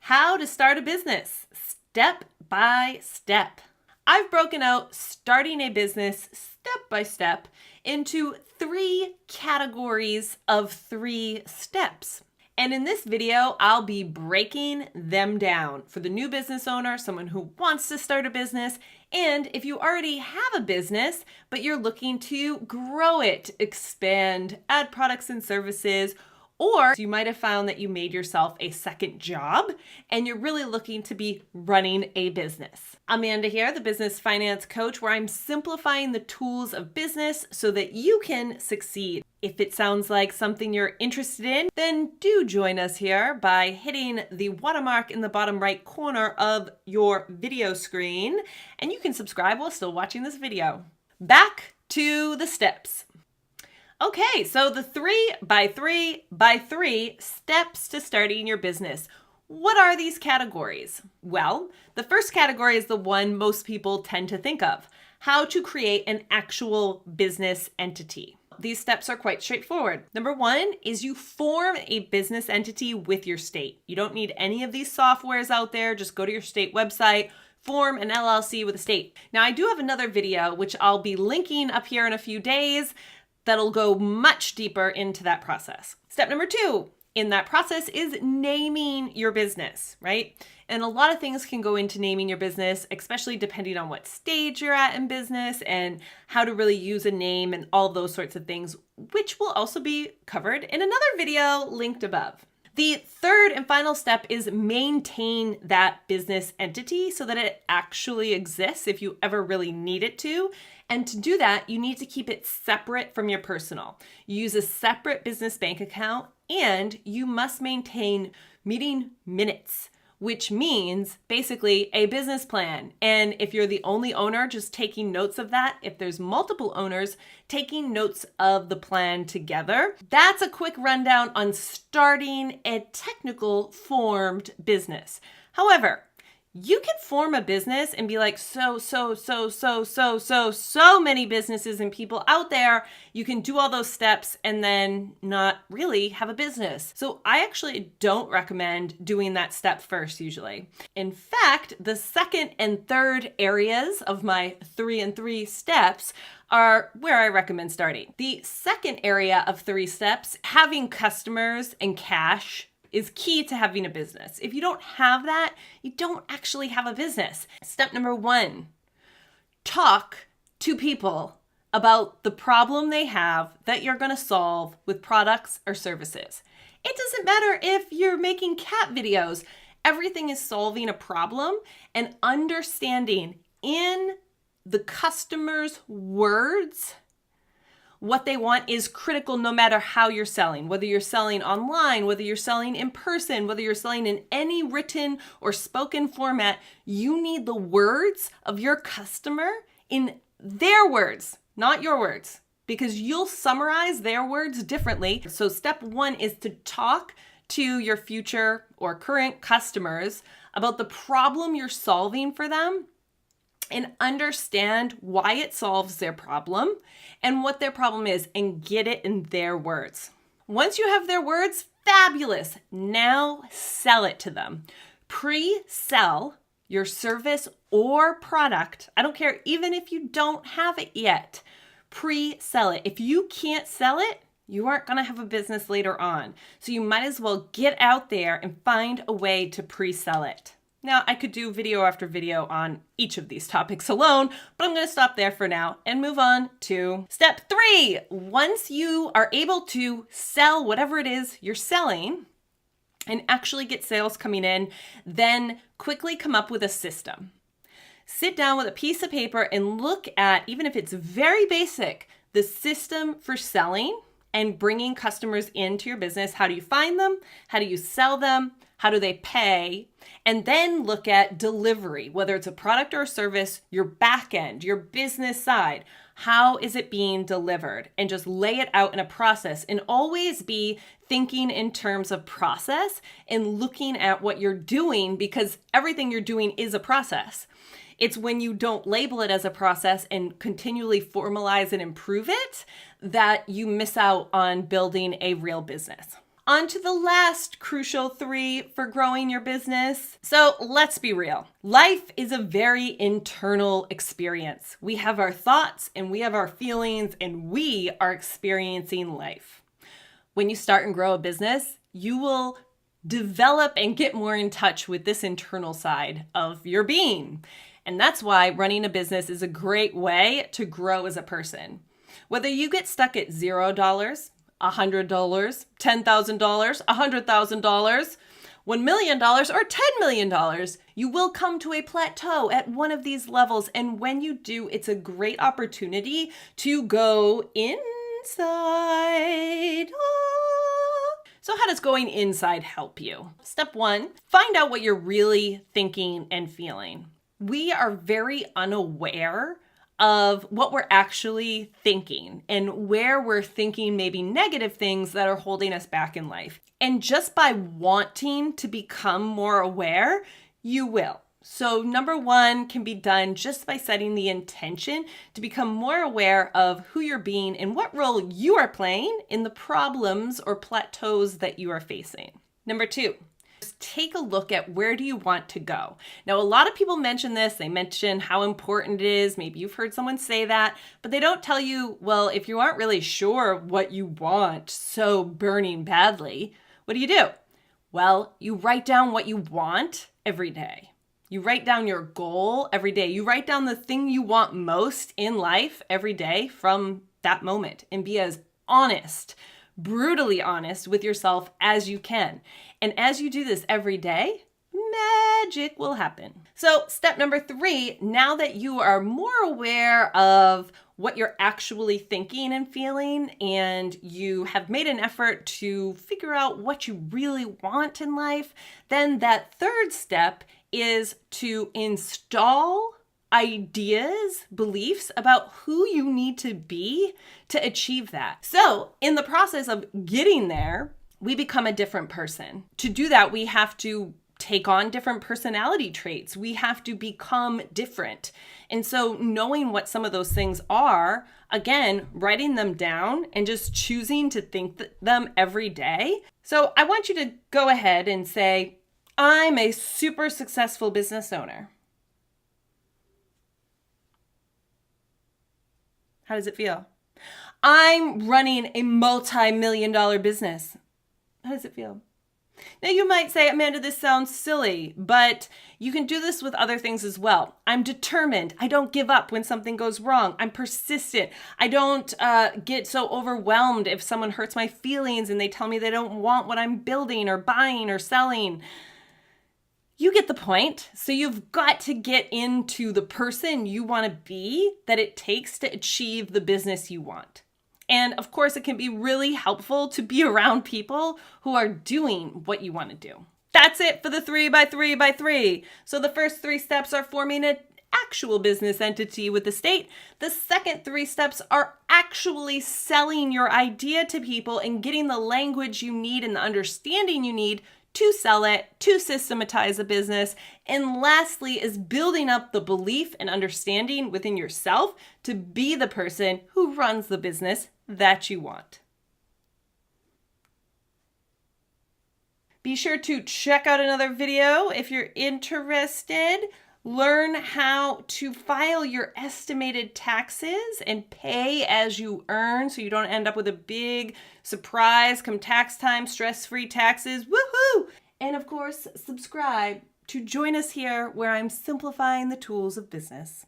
How to start a business, step by step. I've broken out starting a business step by step into 3 categories of 3 steps. And in this video, I'll be breaking them down for the new business owner, someone who wants to start a business, and if you already have a business, but you're looking to grow it, expand, add products and services, or you might have found that you made yourself a second job and you're really looking to be running a business. Amanda here, the business finance coach, where I'm simplifying the tools of business so that you can succeed. If it sounds like something you're interested in, then do join us here by hitting the watermark in the bottom right corner of your video screen, and you can subscribe while still watching this video. Back to the steps. Okay, so the 3 by 3 by 3 steps to starting your business. What are these categories? Well, the first category is the one most people tend to think of: how to create an actual business entity. These steps are quite straightforward. Number 1 is you form a business entity with your state. You don't need any of these softwares out there. Just go to your state website, form an LLC with a state. Now, I do have another video, which I'll be linking up here in a few days, that'll go much deeper into that process. Step number 2 in that process is naming your business, right? And a lot of things can go into naming your business, especially depending on what stage you're at in business and how to really use a name and all those sorts of things, which will also be covered in another video linked above. The third and final step is maintain that business entity so that it actually exists if you ever really need it to. And to do that, you need to keep it separate from your personal. You use a separate business bank account, and you must maintain meeting minutes, which means basically a business plan. And if you're the only owner, just taking notes of that. If there's multiple owners, taking notes of the plan together. That's a quick rundown on starting a technical formed business. However, you can form a business and be like, so many businesses and people out there. You can do all those steps and then not really have a business. So I actually don't recommend doing that step first usually. In fact, the second and third areas of my 3 and 3 steps are where I recommend starting. The second area of 3 steps, having customers and cash, is key to having a business. If you don't have that, you don't actually have a business. Step number 1, talk to people about the problem they have that you're going to solve with products or services. It doesn't matter if you're making cat videos. Everything is solving a problem, and understanding in the customer's words what they want is critical no matter how you're selling, whether you're selling online, whether you're selling in person, whether you're selling in any written or spoken format. You need the words of your customer in their words, not your words, because you'll summarize their words differently. So step 1 is to talk to your future or current customers about the problem you're solving for them, and understand why it solves their problem and what their problem is, and get it in their words. Once you have their words, fabulous. Now sell it to them. Pre-sell your service or product. I don't care, even if you don't have it yet. Pre-sell it. If you can't sell it, you aren't going to have a business later on. So you might as well get out there and find a way to pre-sell it. Now, I could do video after video on each of these topics alone, but I'm going to stop there for now and move on to step 3. Once you are able to sell whatever it is you're selling and actually get sales coming in, then quickly come up with a system. Sit down with a piece of paper and look at, even if it's very basic, the system for selling and bringing customers into your business. How do you find them? How do you sell them? How do they pay? And then look at delivery, whether it's a product or a service, your back end, your business side. How is it being delivered? And just lay it out in a process, and always be thinking in terms of process and looking at what you're doing, because everything you're doing is a process. It's when you don't label it as a process and continually formalize and improve it that you miss out on building a real business. On to the last crucial 3 for growing your business. So let's be real. Life is a very internal experience. We have our thoughts and we have our feelings, and we are experiencing life. When you start and grow a business, you will develop and get more in touch with this internal side of your being. And that's why running a business is a great way to grow as a person. Whether you get stuck at $0, $100, $10,000, $100,000, $1 million, or $10 million, you will come to a plateau at one of these levels. And when you do, it's a great opportunity to go inside. So how does going inside help you? Step 1, find out what you're really thinking and feeling. We are very unaware of what we're actually thinking and where we're thinking maybe negative things that are holding us back in life. And just by wanting to become more aware, you will. So number 1 can be done just by setting the intention to become more aware of who you're being and what role you are playing in the problems or plateaus that you are facing. Number 2, take a look at where do you want to go. Now, a lot of people mention this. They mention how important it is. Maybe you've heard someone say that, but they don't tell you, well, if you aren't really sure what you want so burning badly, what do? Well, you write down what you want every day. You write down your goal every day. You write down the thing you want most in life every day from that moment, and be as honest, brutally honest with yourself as you can. And as you do this every day, magic will happen. So step number 3, now that you are more aware of what you're actually thinking and feeling, and you have made an effort to figure out what you really want in life, then that 3rd step is to install ideas, beliefs about who you need to be to achieve that. So in the process of getting there, we become a different person. To do that, we have to take on different personality traits. We have to become different. And so knowing what some of those things are, again, writing them down and just choosing to think them every day. So I want you to go ahead and say, I'm a super successful business owner. How does it feel? I'm running a multi-million-dollar business. How does it feel? Now you might say, Amanda, this sounds silly, but you can do this with other things as well. I'm determined. I don't give up when something goes wrong. I'm persistent. I don't get so overwhelmed if someone hurts my feelings and they tell me they don't want what I'm building or buying or selling. You get the point. So you've got to get into the person you want to be that it takes to achieve the business you want. And of course, it can be really helpful to be around people who are doing what you want to do. That's it for the 3x3x3. So the first 3 steps are forming an actual business entity with the state. The second 3 steps are actually selling your idea to people and getting the language you need and the understanding you need to sell it, to systematize a business. And lastly is building up the belief and understanding within yourself to be the person who runs the business that you want. Be sure to check out another video if you're interested. Learn how to file your estimated taxes and pay as you earn so you don't end up with a big surprise come tax time, stress-free taxes. Woohoo! And of course, subscribe to join us here where I'm simplifying the tools of business.